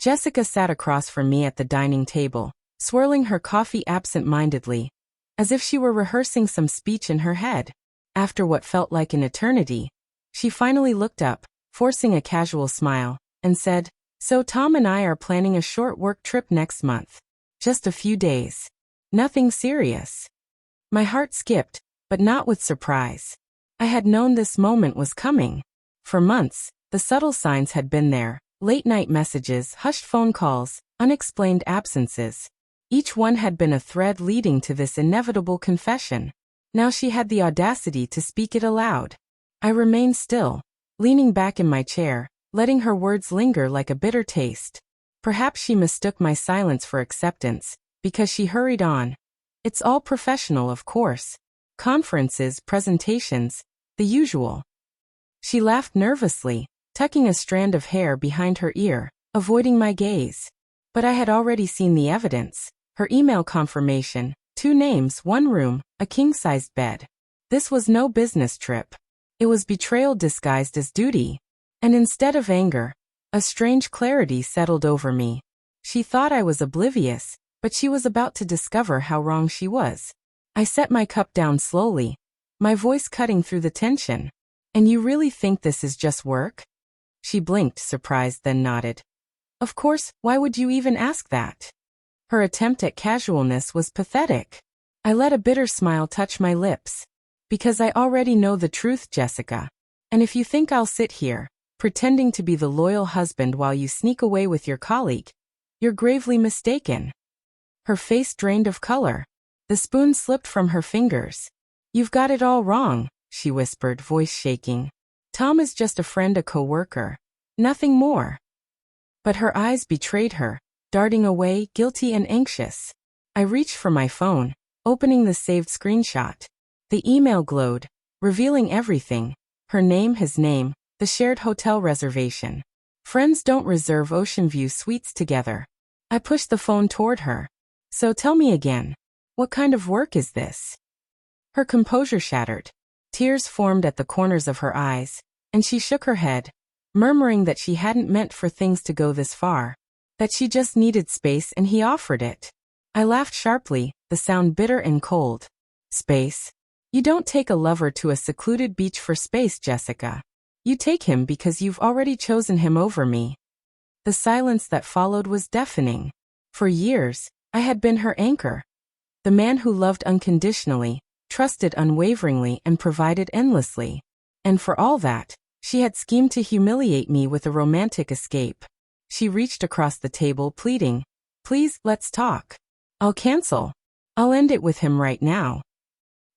Jessica sat across from me at the dining table, swirling her coffee absent-mindedly, as if she were rehearsing some speech in her head. After what felt like an eternity, she finally looked up, forcing a casual smile, and said, "So Tom and I are planning a short work trip next month. Just a few days. Nothing serious." My heart skipped, but not with surprise. I had known this moment was coming. For months, the subtle signs had been there: late-night messages, hushed phone calls, unexplained absences. Each one had been a thread leading to this inevitable confession. Now she had the audacity to speak it aloud. I remained still, leaning back in my chair, letting her words linger like a bitter taste. Perhaps she mistook my silence for acceptance, because she hurried on. "It's all professional, of course. Conferences, presentations, the usual." She laughed nervously, tucking a strand of hair behind her ear, avoiding my gaze. But I had already seen the evidence. Her email confirmation, 2 names, 1 room, a king-sized bed. This was no business trip. It was betrayal disguised as duty. And instead of anger, a strange clarity settled over me. She thought I was oblivious, but she was about to discover how wrong she was. I set my cup down slowly, my voice cutting through the tension. "And you really think this is just work?" She blinked, surprised, then nodded. "Of course, why would you even ask that?" Her attempt at casualness was pathetic. I let a bitter smile touch my lips. "Because I already know the truth, Jessica. And if you think I'll sit here, pretending to be the loyal husband while you sneak away with your colleague, you're gravely mistaken." Her face drained of color. The spoon slipped from her fingers. "You've got it all wrong," she whispered, voice shaking. "Tom is just a friend, a co-worker. Nothing more." But her eyes betrayed her, darting away, guilty and anxious. I reached for my phone, opening the saved screenshot. The email glowed, revealing everything: her name, his name, the shared hotel reservation. Friends don't reserve ocean view suites together. I pushed the phone toward her. "So tell me again, what kind of work is this?" Her composure shattered. Tears formed at the corners of her eyes, and she shook her head, murmuring that she hadn't meant for things to go this far, that she just needed space and he offered it. I laughed sharply, the sound bitter and cold. "Space? You don't take a lover to a secluded beach for space, Jessica. You take him because you've already chosen him over me." The silence that followed was deafening. For years, I had been her anchor. The man who loved unconditionally, trusted unwaveringly, and provided endlessly. And for all that, she had schemed to humiliate me with a romantic escape. She reached across the table, pleading, "Please, let's talk. I'll cancel. I'll end it with him right now."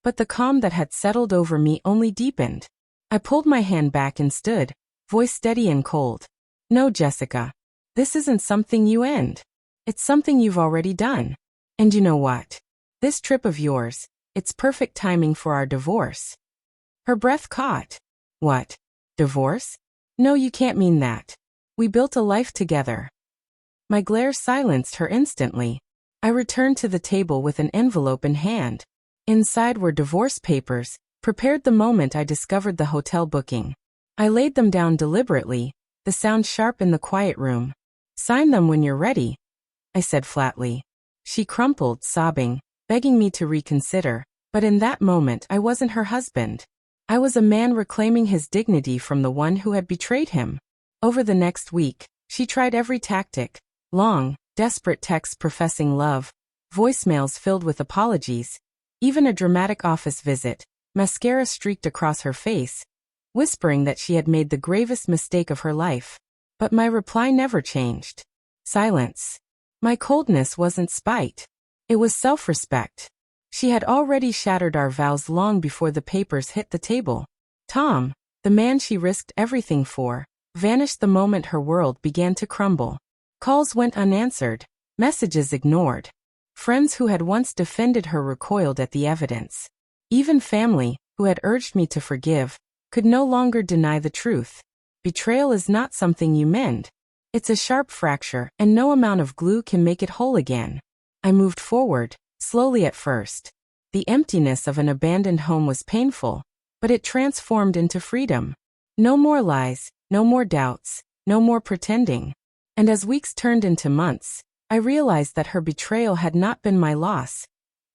But the calm that had settled over me only deepened. I pulled my hand back and stood, voice steady and cold. "No, Jessica. This isn't something you end. It's something you've already done. And you know what? This trip of yours, it's perfect timing for our divorce." Her breath caught. "What? Divorce? No, you can't mean that. We built a life together." My glare silenced her instantly. I returned to the table with an envelope in hand. Inside were divorce papers, prepared the moment I discovered the hotel booking. I laid them down deliberately, the sound sharp in the quiet room. "Sign them when you're ready," I said flatly. She crumpled, sobbing, begging me to reconsider, but in that moment I wasn't her husband. I was a man reclaiming his dignity from the one who had betrayed him. Over the next week, she tried every tactic: long, desperate texts professing love, voicemails filled with apologies, even a dramatic office visit. Mascara streaked across her face, whispering that she had made the gravest mistake of her life. But my reply never changed. Silence. My coldness wasn't spite. It was self-respect. She had already shattered our vows long before the papers hit the table. Tom, the man she risked everything for, vanished the moment her world began to crumble. Calls went unanswered, messages ignored. Friends who had once defended her recoiled at the evidence. Even family, who had urged me to forgive, could no longer deny the truth. Betrayal is not something you mend. It's a sharp fracture, and no amount of glue can make it whole again. I moved forward, slowly at first. The emptiness of an abandoned home was painful, but it transformed into freedom. No more lies, no more doubts, no more pretending. And as weeks turned into months, I realized that her betrayal had not been my loss.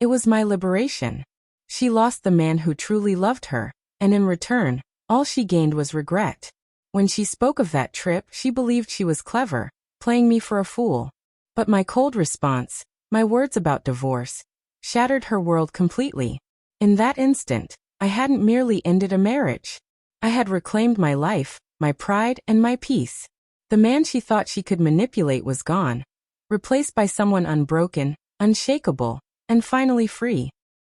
It was my liberation. She lost the man who truly loved her, and in return, all she gained was regret. When she spoke of that trip, she believed she was clever, playing me for a fool. But my cold response, my words about divorce, shattered her world completely. In that instant, I hadn't merely ended a marriage. I had reclaimed my life, my pride, and my peace. The man she thought she could manipulate was gone, replaced by someone unbroken, unshakable, and finally free.